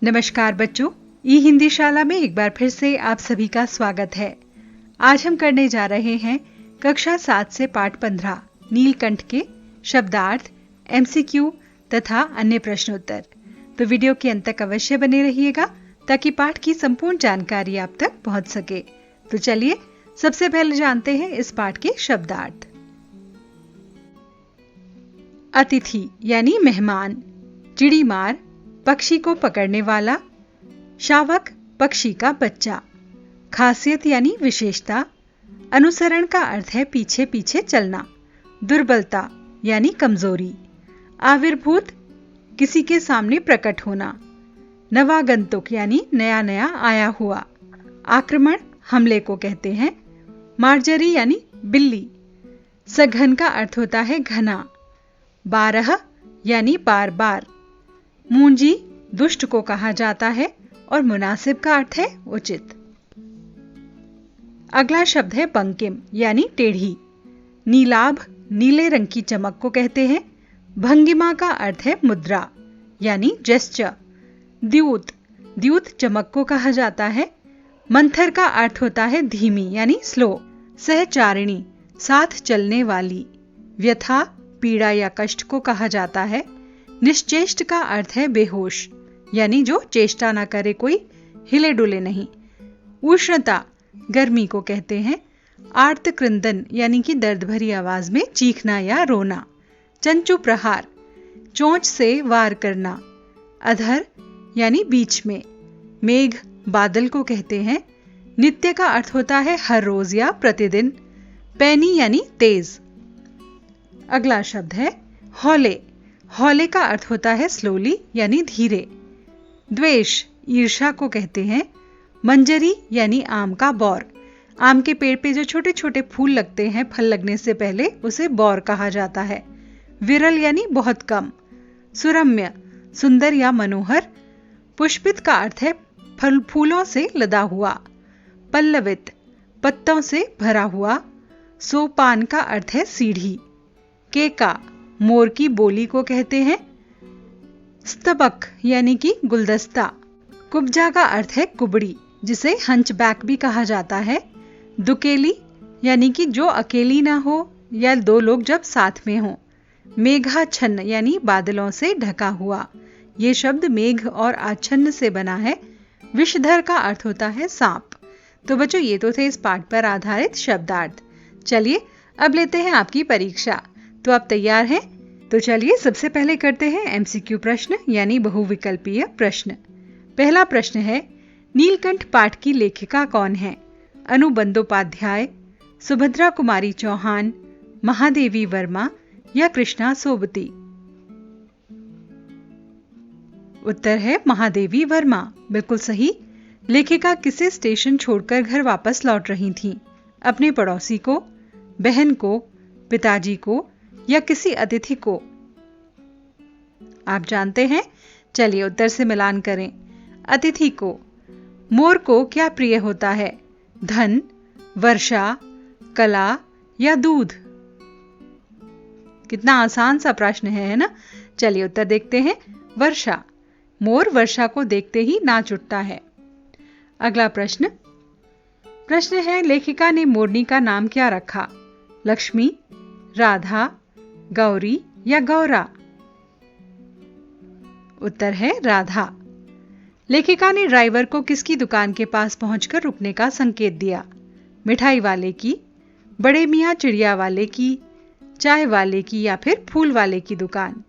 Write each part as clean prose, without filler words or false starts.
नमस्कार बच्चों, ई हिंदी शाला में एक बार फिर से आप सभी का स्वागत है। आज हम करने जा रहे हैं कक्षा 7 से पाठ 15 नीलकंठ के शब्दार्थ, एमसीक्यू तथा अन्य प्रश्नोत्तर। तो वीडियो के अंत तक अवश्य बने रहिएगा ताकि पाठ की संपूर्ण जानकारी आप तक पहुंच सके। तो चलिए सबसे पहले जानते हैं इस पाठ के शब्दार्थ। अतिथि यानी मेहमान, चिड़ीमार पक्षी को पकड़ने वाला, शावक पक्षी का बच्चा। खासियत यानी विशेषता, अनुसरण का अर्थ है पीछे पीछे चलना। दुर्बलता यानी कमजोरी। आविर्भूत किसी के सामने प्रकट होना। नवागंतुक यानी नया नया आया हुआ। आक्रमण हमले को कहते हैं। मार्जरी यानी बिल्ली। सघन का अर्थ होता है घना। 12 यानी बार बार। मूंजी दुष्ट को कहा जाता है और मुनासिब का अर्थ है उचित। अगला शब्द है बंकिम यानी टेढ़ी। नीलाभ नीले रंग की चमक को कहते हैं। भंगिमा का अर्थ है मुद्रा यानी जेस्चर। द्यूत द्यूत चमक को कहा जाता है। मंथर का अर्थ होता है धीमी यानी स्लो। सहचारिणी साथ चलने वाली। व्यथा पीड़ा या कष्ट को कहा जाता है। निश्चेष्ट का अर्थ है बेहोश यानी जो चेष्टा ना करे, कोई हिले डुले नहीं। उष्णता गर्मी को कहते हैं। आर्त कृंदन यानी कि दर्द भरी आवाज में चीखना या रोना। चंचू प्रहार चोंच से वार करना। अधर यानी बीच में। मेघ बादल को कहते हैं। नित्य का अर्थ होता है हर रोज या प्रतिदिन। पैनी यानी तेज। अगला शब्द है हौले। हौले का अर्थ होता है स्लोली यानी धीरे। द्वेष ईर्ष्या को कहते हैं। मंजरी यानी आम का बौर। आम के पेड़ पे जो छोटे छोटे फूल लगते हैं फल लगने से पहले, उसे बौर कहा जाता है। विरल यानी बहुत कम। सुरम्य सुंदर या मनोहर। पुष्पित का अर्थ है फूलों से लदा हुआ। पल्लवित पत्तों से भरा हुआ। सोपान का अर्थ है सीढ़ी। केका मोर की बोली को कहते हैं। स्तबक यानी कि गुलदस्ता। कुब्जा का अर्थ है कुबड़ी, जिसे हंचबैक भी कहा जाता है। दुकेली यानी कि जो अकेली ना हो या दो लोग जब साथ में हों। मेघाच्छन्न यानी बादलों से ढका हुआ। ये शब्द मेघ और आच्छन्न से बना है। विषधर का अर्थ होता है सांप। तो बच्चों, ये तो थे इस पाठ पर आधारित शब्दार्थ। चलिए अब लेते हैं आपकी परीक्षा। तो आप तैयार हैं? तो चलिए सबसे पहले करते हैं एमसीक्यू प्रश्न यानी बहुविकल्पीय प्रश्न। पहला प्रश्न है, नीलकंठ पाठ की लेखिका कौन है? अनु बंदोपाध्याय, सुभद्रा कुमारी चौहान, महादेवी वर्मा या कृष्णा सोबती? उत्तर है महादेवी वर्मा। बिल्कुल सही। लेखिका किसे स्टेशन छोड़कर घर वापस लौट रही थीं? अपने पड़ोसी को, बहन को, पिताजी को या किसी अतिथि को? आप जानते हैं। चलिए उत्तर से मिलान करें। अतिथि को। मोर को क्या प्रिय होता है? धन, वर्षा, कला या दूध? कितना आसान सा प्रश्न है ना? चलिए उत्तर देखते हैं। वर्षा। मोर वर्षा को देखते ही नाच उठता है। अगला प्रश्न है, लेखिका ने मोरनी का नाम क्या रखा? लक्ष्मी, राधा, गौरी या गौरा? उत्तर है राधा। लेखिका ने ड्राइवर को किसकी दुकान के पास पहुंचकर रुकने का संकेत दिया? मिठाई वाले की, बड़े मियां चिड़िया वाले की, चाय वाले की या फिर फूल वाले की दुकान?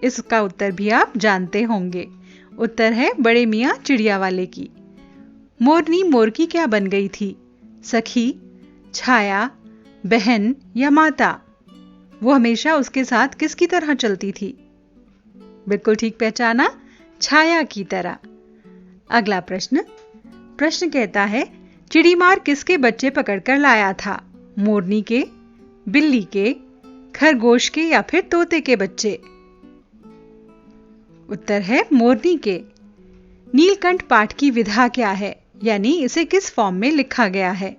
इसका उत्तर भी आप जानते होंगे। उत्तर है बड़े मियां चिड़िया वाले की। मोरनी मोर की क्या बन गई थी? सखी, छाया, बहन या माता? वो हमेशा उसके साथ किसकी तरह चलती थी? बिल्कुल ठीक पहचाना, छाया की तरह। अगला प्रश्न कहता है, चिड़ीमार किसके बच्चे पकड़कर लाया था? मोरनी के, बिल्ली के, खरगोश के या फिर तोते के बच्चे? उत्तर है मोरनी के। नीलकंठ पाठ की विधा क्या है, यानी इसे किस फॉर्म में लिखा गया है?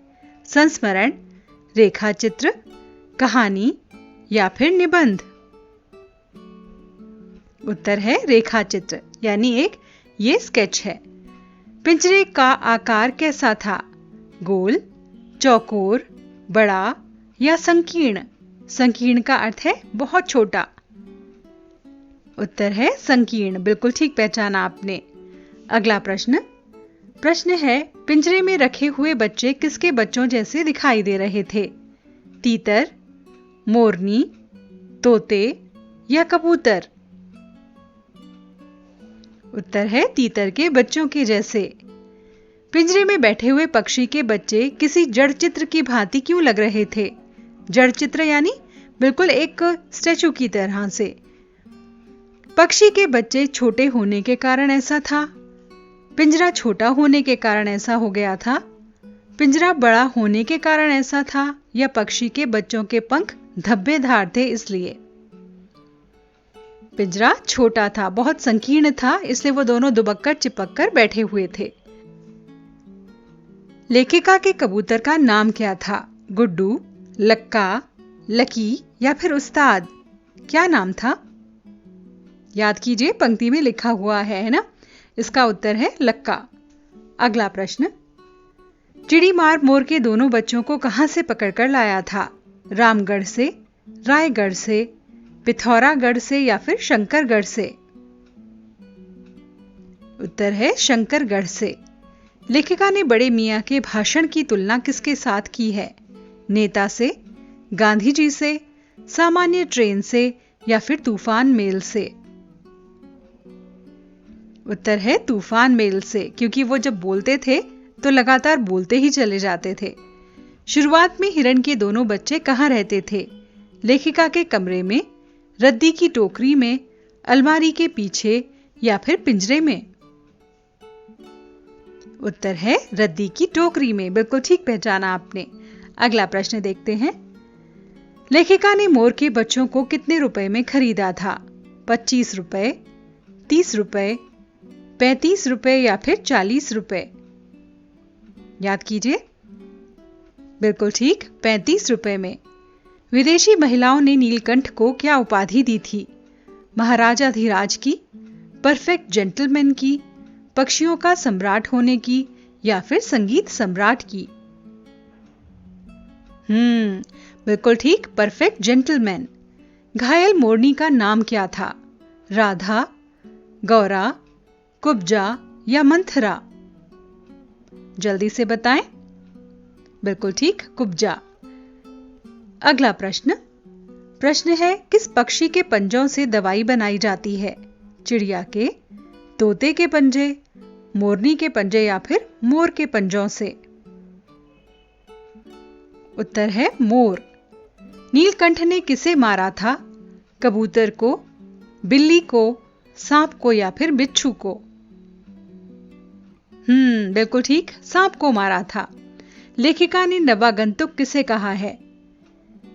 संस्मरण, रेखा चित्र, कहानी या फिर निबंध? उत्तर है रेखा चित्र, यानी एक ये स्केच है। पिंजरे का आकार कैसा था? गोल, चौकोर, बड़ा या संकीर्ण? संकीर्ण का अर्थ है बहुत छोटा। उत्तर है संकीर्ण, बिल्कुल ठीक पहचाना आपने। अगला प्रश्न है, पिंजरे में रखे हुए बच्चे किसके बच्चों जैसे दिखाई दे रहे थे? तीतर, मोरनी, तोते या कबूतर? उत्तर है तीतर के बच्चों के जैसे। पिंजरे में बैठे हुए पक्षी के बच्चे किसी जड़ चित्र की भांति क्यों लग रहे थे? जड़ चित्र यानी बिल्कुल एक स्टैचू की तरह से। पक्षी के बच्चे छोटे होने के कारण ऐसा था, पिंजरा छोटा होने के कारण ऐसा हो गया था, पिंजरा बड़ा होने के कारण ऐसा था, या पक्षी के बच्चों के पंख धब्बेदार थे इसलिए? पिंजरा छोटा था, बहुत संकीर्ण था, इसलिए वो दोनों दुबक्कर चिपक बैठे हुए थे। लेखिका के कबूतर का नाम क्या था? गुड्डू, लक्का, लकी या फिर उस्ताद? क्या नाम था? याद कीजिए, पंक्ति में लिखा हुआ है ना? इसका उत्तर है लक्का। अगला प्रश्न, चिड़ीमार मोर के दोनों बच्चों को कहां से पकड़कर लाया था? रामगढ़ से, रायगढ़ से, पिथौरागढ़ से या फिर शंकरगढ़ से? उत्तर है शंकरगढ़ से। लेखिका ने बड़े मियां के भाषण की तुलना किसके साथ की है? नेता से, गांधी जी से, सामान्य ट्रेन से या फिर तूफान मेल से? उत्तर है तूफान मेल से, क्योंकि वो जब बोलते थे तो लगातार बोलते ही चले जाते थे। शुरुआत में हिरण के दोनों बच्चे कहां रहते थे? लेखिका के कमरे में, रद्दी की टोकरी में, अलमारी के पीछे या फिर पिंजरे में? उत्तर है रद्दी की टोकरी में, बिल्कुल ठीक पहचाना आपने। अगला प्रश्न देखते हैं। लेखिका ने मोर के बच्चों को कितने रुपए में खरीदा था? 25 रुपए, 30 रुपए, 35 रुपए या फिर 40 रुपए? याद कीजिए, बिल्कुल ठीक 35 रुपए में। विदेशी महिलाओं ने नीलकंठ को क्या उपाधि दी थी? महाराजा धीराज की, परफेक्ट जेंटलमैन की, पक्षियों का सम्राट होने की या फिर संगीत सम्राट की? बिल्कुल ठीक, परफेक्ट जेंटलमैन। घायल मोरनी का नाम क्या था? राधा, गौरा, कुब्जा या मंथरा? जल्दी से बताएं। बिल्कुल ठीक, कुब्जा। अगला प्रश्न है, किस पक्षी के पंजों से दवाई बनाई जाती है? चिड़िया के, तोते के पंजे, मोरनी के पंजे या फिर मोर के पंजों से? उत्तर है मोर। नीलकंठ ने किसे मारा था? कबूतर को, बिल्ली को, सांप को या फिर बिच्छू को? बिल्कुल ठीक, सांप को मारा था। लेखिका ने नवागंतुक किसे कहा है?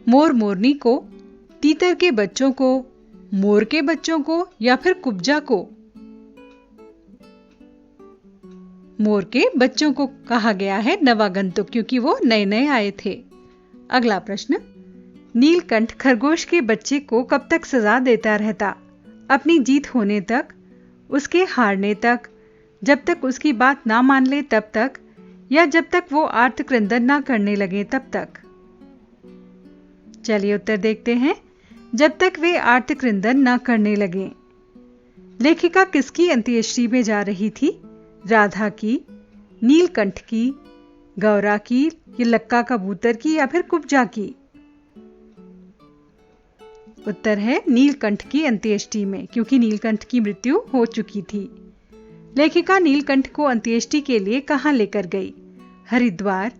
मोर मोरनी को, तीतर के बच्चों को, मोर के बच्चों को या फिर कुब्जा को? मोर के बच्चों को कहा गया है नवागंतुक, क्योंकि वो नए नए आए थे। अगला प्रश्न, नीलकंठ खरगोश के बच्चे को कब तक सजा देता रहता? अपनी जीत होने तक, उसके हारने तक, जब तक उसकी बात ना मान ले तब तक, या जब तक वो आर्तक्रंदन ना करने लगे तब तक? चलिए उत्तर देखते हैं। जब तक वे आर्तक्रंदन न करने लगे। लेखिका किसकी अंत्येष्टि में जा रही थी? राधा की, नीलकंठ की, गौरा की, या लक्का कबूतर की या फिर कुब्जा की? उत्तर है नीलकंठ की अंत्येष्टि में, क्योंकि नीलकंठ की मृत्यु हो चुकी थी। लेखिका नीलकंठ को अंत्येष्टि के लिए कहां लेकर गई? हरिद्वार,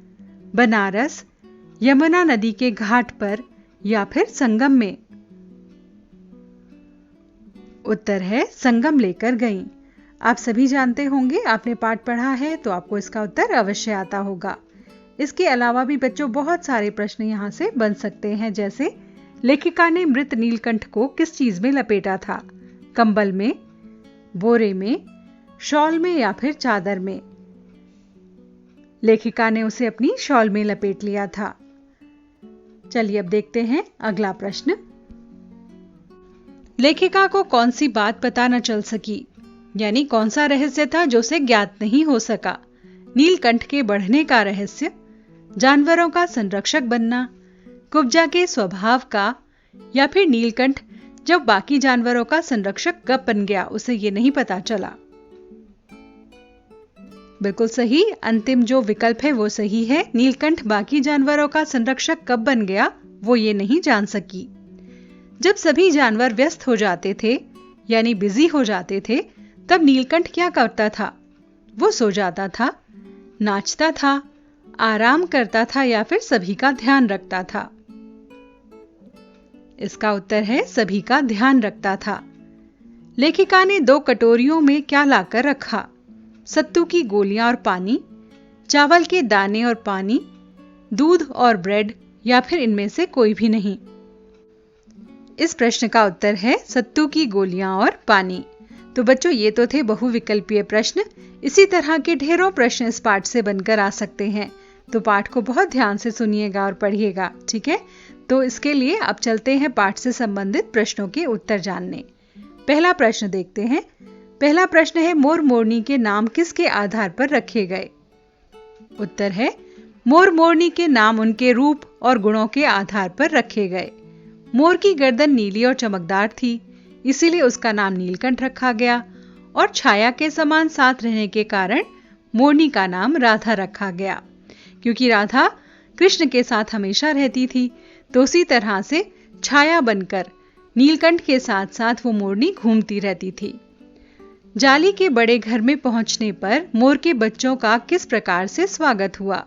बनारस, यमुना नदी के घाट पर या फिर संगम में? उत्तर है संगम लेकर गई। आप सभी जानते होंगे, आपने पाठ पढ़ा है तो आपको इसका उत्तर अवश्य आता होगा। इसके अलावा भी बच्चों बहुत सारे प्रश्न यहां से बन सकते हैं, जैसे लेखिका ने मृत नीलकंठ को किस चीज में लपेटा था? कंबल में, बोरे में, शॉल में या फिर चादर में? लेखिका ने उसे अपनी शॉल में लपेट लिया था। चलिए अब देखते हैं अगला प्रश्न। लेखिका को कौन सी बात पता न चल सकी, यानी कौन सा रहस्य था जो उसे ज्ञात नहीं हो सका? नीलकंठ के बढ़ने का रहस्य, जानवरों का संरक्षक बनना, कुब्जा के स्वभाव का, या फिर नीलकंठ जब बाकी जानवरों का संरक्षक कब बन गया उसे ये नहीं पता चला। बिल्कुल सही, अंतिम जो विकल्प है वो सही है। नीलकंठ बाकी जानवरों का संरक्षक कब बन गया वो ये नहीं जान सकी। जब सभी जानवर व्यस्त हो जाते थे, यानी बिजी हो जाते थे, तब नीलकंठ क्या करता था? वो सो जाता था, नाचता था, आराम करता था, या फिर सभी का ध्यान रखता था? इसका उत्तर है सभी का ध्यान रखता था। लेखिका ने 2 कटोरियों में क्या लाकर रखा? सत्तू की गोलियां और पानी, चावल के दाने और पानी, दूध और ब्रेड, या फिर इनमें से कोई भी नहीं? इस प्रश्न का उत्तर है सत्तू की गोलियां और पानी। तो बच्चों, ये तो थे बहुविकल्पीय प्रश्न। इसी तरह के ढेरों प्रश्न इस पाठ से बनकर आ सकते हैं, तो पाठ को बहुत ध्यान से सुनिएगा और पढ़िएगा, ठीक है? तो इसके लिए अब चलते हैं पाठ से संबंधित प्रश्नों के उत्तर जानने। पहला प्रश्न देखते हैं। पहला प्रश्न है, मोर मोरनी के नाम किसके आधार पर रखे गए? उत्तर है, मोर मोरनी के नाम उनके रूप और गुणों के आधार पर रखे गए। मोर की गर्दन नीली और चमकदार थी, इसीलिए उसका नाम नीलकंठ रखा गया, और छाया के समान साथ रहने के कारण मोरनी का नाम राधा रखा गया, क्योंकि राधा कृष्ण के साथ हमेशा रहती थी। तो उसी तरह से छाया बनकर नीलकंठ के साथ साथ वो मोरनी घूमती रहती थी। जाली के बड़े घर में पहुंचने पर मोर के बच्चों का किस प्रकार से स्वागत हुआ?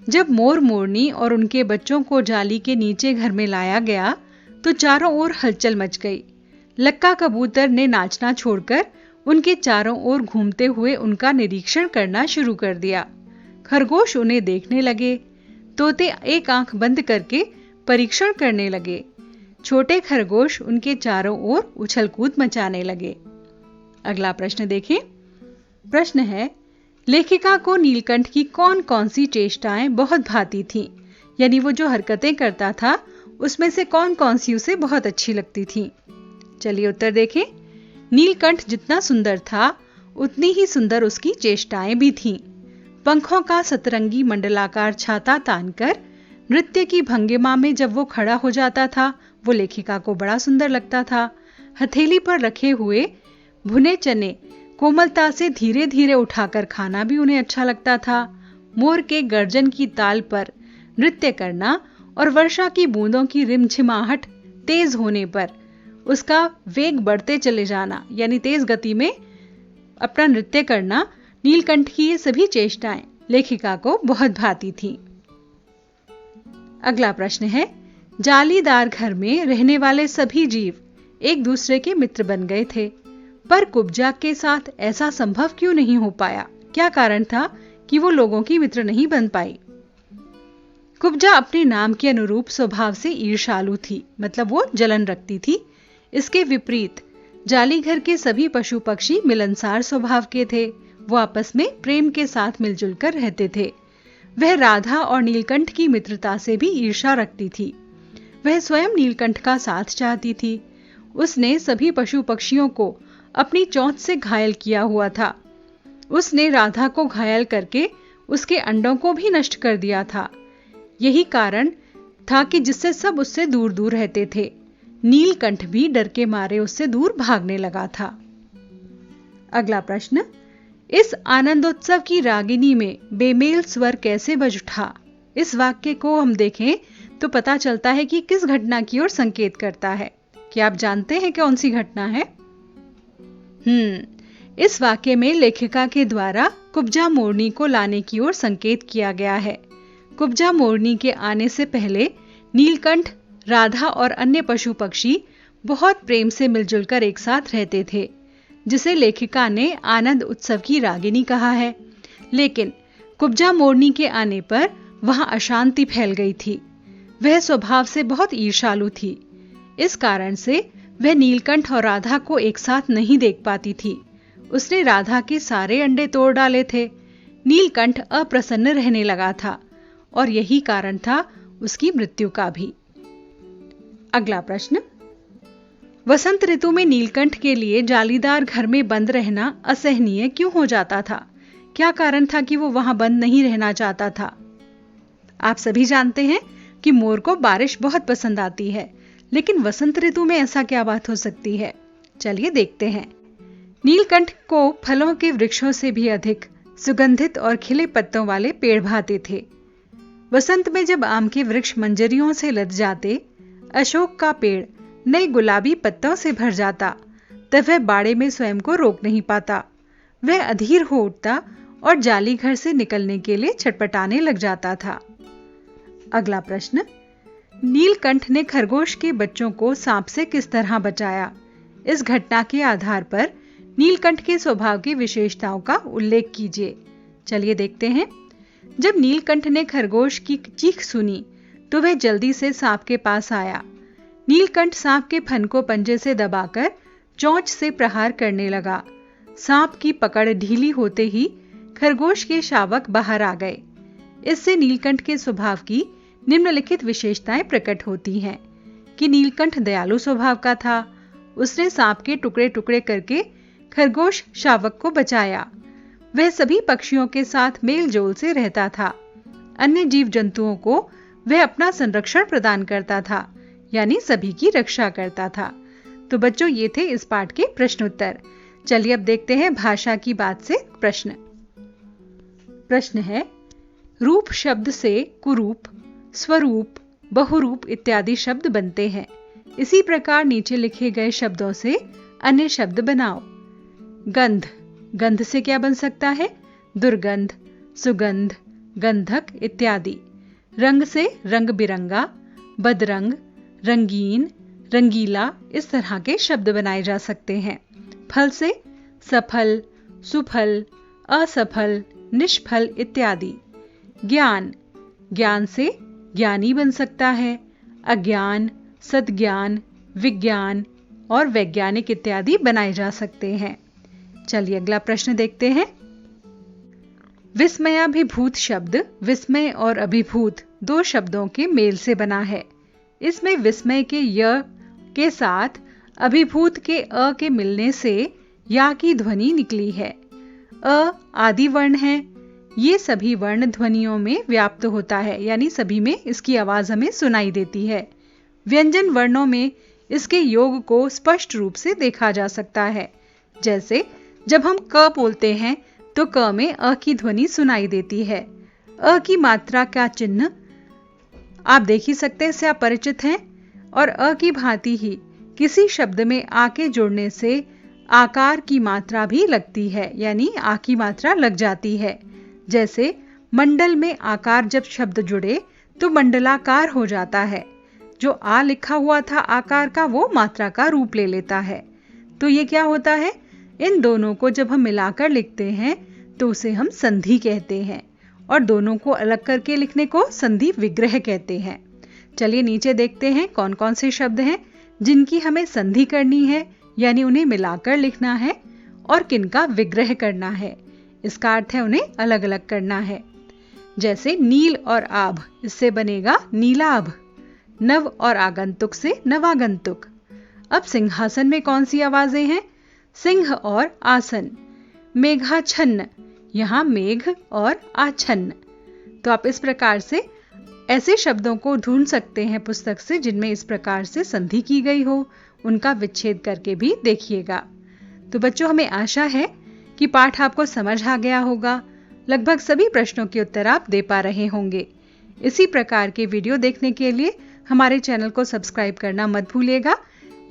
जब मोर मोरनी और उनके बच्चों को जाली के नीचे घर में लाया गया तो चारों ओर हलचल मच गई। लक्का कबूतर ने नाचना छोड़कर उनके चारों ओर घूमते हुए उनका निरीक्षण करना शुरू कर दिया। खरगोश उन्हें देखने लगे, तोते एक आंख बंद करके परीक्षण करने लगे, छोटे खरगोश उनके चारों ओर उछल कूद मचाने लगे। अगला प्रश्न देखें। प्रश्न है, लेखिका को नीलकंठ की कौन कौन सी चेष्टाएं बहुत भाती थीं? यानी वो जो हरकतें करता था उसमें से कौन कौन सी उसे बहुत अच्छी लगती थीं? चलिए उत्तर देखें। नीलकंठ जितना सुंदर था उतनी ही सुंदर उसकी चेष्टाएं भी थीं। पंखों का सतरंगी मंडलाकार छाता तानकर नृत्य की भंगिमा में जब वो खड़ा हो जाता था वो लेखिका को बड़ा सुंदर लगता था। हथेली पर रखे हुए भुने चने कोमलता से धीरे धीरे उठाकर खाना भी उन्हें अच्छा लगता था। मोर के गर्जन की ताल पर नृत्य करना और वर्षा की बूंदों की रिमझिमाहट तेज होने पर उसका वेग बढ़ते चले जाना, यानी तेज गति में अपना नृत्य करना, नीलकंठ की ये सभी चेष्टाएं लेखिका को बहुत भाती थीं। अगला प्रश्न है, जालीदार घर में रहने वाले सभी जीव एक दूसरे के मित्र बन गए थे, पर कुब्जा के साथ ऐसा संभव क्यों नहीं हो पाया? क्या कारण था कि वो लोगों की मित्र नहीं बन पाई? कुब्जा अपने नाम के अनुरूप स्वभाव से ईर्ष्यालु थी, मतलब वो जलन रखती थी। इसके विपरीत जाली घर के सभी पशु पक्षी मिलनसार स्वभाव के थे। वो आपस में प्रेम के साथ मिलजुल कर रहते थे। वह राधा और नीलकंठ की मित्रता से भी ईर्ष्या रखती थी। वह स्वयं नीलकंठ का साथ चाहती थी। उसने सभी पशु पक्षियों को अपनी चोंच से घायल किया हुआ था। उसने राधा को घायल करके उसके अंडों को भी नष्ट कर दिया था। यही कारण था कि जिससे सब उससे दूर दूर रहते थे। नीलकंठ भी डर के मारे उससे दूर भागने लगा था। अगला प्रश्न, इस आनंदोत्सव की रागिनी में बेमेल स्वर कैसे बज उठा? इस वाक्य को हम देखें तो पता चलता है कि किस घटना की ओर संकेत करता है। क्या आप जानते हैं कौन सी घटना है? इस वाक्य में लेखिका के द्वारा कुब्जा मोरनी को लाने की ओर संकेत किया गया है। कुब्जा मोरनी के आने से पहले नीलकंठ, राधा और अन्य पशु पक्षी बहुत प्रेम से मिलजुल कर एक साथ रहते थे, जिसे लेखिका ने आनंद उत्सव की रागिनी कहा है। लेकिन कुब्जा मोरनी के आने पर वहां अशांति फैल गई थी। वह स्वभाव से बहुत ईर्ष्यालु थी। इस कारण से वह नीलकंठ और राधा को एक साथ नहीं देख पाती थी। उसने राधा के सारे अंडे तोड़ डाले थे। नीलकंठ अप्रसन्न रहने लगा था और यही कारण था उसकी मृत्यु का भी। अगला प्रश्न, वसंत ऋतु में नीलकंठ के लिए जालीदार घर में बंद रहना असहनीय क्यों हो जाता था? क्या कारण था कि वो वहां बंद नहीं रहना चाहता था? आप सभी जानते हैं कि मोर को बारिश बहुत पसंद आती है, लेकिन वसंत ऋतु में ऐसा क्या बात हो सकती है? चलिए देखते हैं। नीलकंठ को फलों के वृक्षों से भी अधिक सुगंधित और खिले पत्तों वाले पेड़ भाते थे। वसंत में जब आम के वृक्ष मंजरियों से लद जाते, अशोक का पेड़ नए गुलाबी पत्तों से भर जाता, तब वह बाड़े में स्वयं को रोक नहीं पाता। वह अधीर हो उठता और जाली घर से निकलने के लिए छटपटाने लग जाता था। अगला प्रश्न, नीलकंठ ने खरगोश के बच्चों को सांप से किस तरह बचाया? इस घटना के आधार पर नीलकंठ के स्वभाव की विशेषताओं का उल्लेख कीजिए। चलिए देखते हैं। जब नीलकंठ ने खरगोश की चीख सुनी तो वह जल्दी से सांप के पास आया। नीलकंठ सांप के फन को पंजे से दबाकर चोंच से प्रहार करने लगा। सांप की पकड़ ढीली होते ही खरगोश के शावक बाहर आ गए। इससे नीलकंठ के स्वभाव की निम्नलिखित विशेषताएं प्रकट होती हैं कि नीलकंठ दयालु स्वभाव का था। उसने सांप के टुकड़े टुकड़े करके खरगोश शावक को बचाया। वह सभी पक्षियों के साथ मेल जोल से रहता था। अन्य जीव जंतुओं को वह अपना संरक्षण प्रदान करता था, यानी सभी की रक्षा करता था। तो बच्चों, ये थे इस पाठ के प्रश्नोत्तर। चलिए अब देखते हैं भाषा की बात से प्रश्न। प्रश्न है, रूप शब्द से कुरूप, स्वरूप, बहुरूप इत्यादि शब्द बनते हैं। इसी प्रकार नीचे लिखे गए शब्दों से अन्य शब्द बनाओ। गंध, गंध से क्या बन सकता है? दुर्गंध, सुगंध, गंधक इत्यादि। रंग से रंग बिरंगा, बदरंग, रंगीन, रंगीला, इस तरह के शब्द बनाए जा सकते हैं। फल से सफल, सुफल, असफल, निष्फल इत्यादि। ज्ञान, ज्ञान से ज्ञानी बन सकता है। अज्ञान, सद्ज्ञान, विज्ञान और वैज्ञानिक इत्यादि बनाए जा सकते हैं। चलिए अगला प्रश्न देखते हैं। विस्मयाभिभूत शब्द विस्मय और अभिभूत दो शब्दों के मेल से बना है। इसमें विस्मय के य के साथ अभिभूत के अ के मिलने से या की ध्वनि निकली है। अ आदि वर्ण है। ये सभी वर्ण ध्वनियों में व्याप्त होता है, यानी सभी में इसकी आवाज हमें सुनाई देती है। व्यंजन वर्णों में इसके योग को स्पष्ट रूप से देखा जा सकता है। जैसे जब हम क बोलते हैं तो क में अ की ध्वनि सुनाई देती है। अ की मात्रा का चिन्ह आप देख ही सकते हैं, इससे आप परिचित हैं। और अ की भांति ही किसी शब्द में आ के जुड़ने से आकार की मात्रा भी लगती है, यानी आ की मात्रा लग जाती है। जैसे मंडल में आकार जब शब्द जुड़े तो मंडलाकार हो जाता है। जो आ लिखा हुआ था आकार का, वो मात्रा का रूप ले लेता है। तो ये क्या होता है? इन दोनों को जब हम मिलाकर लिखते हैं तो उसे हम संधि कहते हैं, और दोनों को अलग करके लिखने को संधि विग्रह कहते हैं। चलिए नीचे देखते हैं कौन कौन से शब्द हैं जिनकी हमें संधि करनी है, यानी उन्हें मिलाकर लिखना है, और किनका विग्रह करना है। इसका अर्थ है उन्हें अलग अलग करना है। जैसे नील और आभ, इससे बनेगा नीलाभ। नव और आगंतुक से नवागंतुक। अब सिंहासन में कौन सी आवाजें हैं? सिंह और आसन। मेघाच्छन्न, यहां मेघ और आच्छन्न। तो आप इस प्रकार से ऐसे शब्दों को ढूंढ सकते हैं पुस्तक से जिनमें इस प्रकार से संधि की गई हो। उनका विच्छेद करके भी देखिएगा। तो बच्चों, हमें आशा है कि पाठ आपको समझ आ गया होगा। लगभग सभी प्रश्नों के उत्तर आप दे पा रहे होंगे। इसी प्रकार के वीडियो देखने के लिए हमारे चैनल को सब्सक्राइब करना मत भूलिएगा।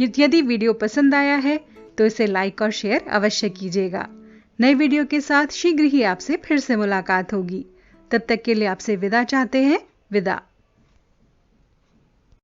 यदि वीडियो पसंद आया है तो इसे लाइक और शेयर अवश्य कीजिएगा। नए वीडियो के साथ शीघ्र ही आपसे फिर से मुलाकात होगी। तब तक के लिए आपसे विदा चाहते हैं। विदा।